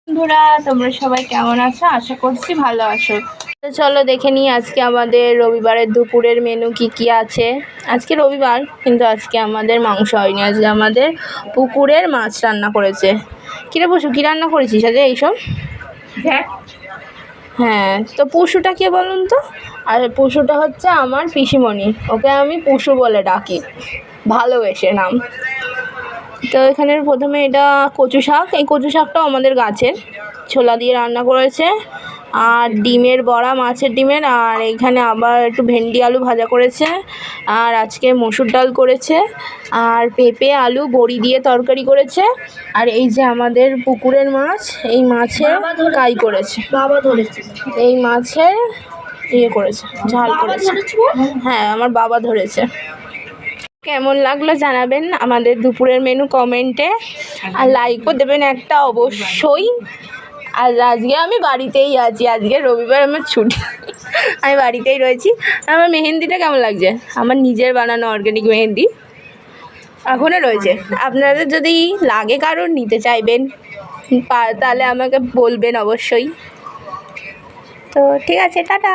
বন্ধুরা, তোমরা সবাই কেমন আছো? আশা করছি ভালো আছো। তো চলো দেখে নিই আজকে আমাদের রবিবারের দুপুরের মেনু কি আছে। আজকে রবিবার, কিন্তু আজকে আমাদের মাংস হয়নি, আজকে আমাদের পুকুরের মাছ রান্না করেছে। কিরে পশু, কী রান্না করেছিস আজকে এইসব? হ্যাঁ, তো পশুটা কে বলুন তো? আর পশুটা হচ্ছে আমার পিসিমণি, ওকে আমি পশু বলে ডাকি ভালোবেসে নাম। তো এখানে প্রথমে এটা কচু শাক, এই কচু শাকটাও আমাদের গাছের, ছোলা দিয়ে রান্না করেছে। আর ডিমের বড়া, মাছের ডিমের। আর এখানে আবার একটু ভেন্ডি আলু ভাজা করেছে। আর আজকে মসুর ডাল করেছে। আর পেঁপে আলু বড়ি দিয়ে তরকারি করেছে। আর এই যে আমাদের পুকুরের মাছ, এই মাছের কাই করেছে, এই মাছের করেছে, ঝাল করেছে। হ্যাঁ, আমার বাবা ধরেছে। কেমন লাগলো জানাবেন আমাদের দুপুরের মেনু কমেন্টে, আর লাইকও দেবেন একটা অবশ্যই। আর আজকে আমি বাড়িতেই আছি, আজকে রবিবার, আমার ছুটি, আমি বাড়িতেই রয়েছি। আমার মেহেন্দিটা কেমন লাগছে? আমার নিজের বানানো অর্গ্যানিক মেহেন্দি এখনও রয়েছে। আপনাদের যদি লাগে, কারোর নিতে চাইবেন তাহলে আমাকে বলবেন অবশ্যই। তো ঠিক আছে, টাটা।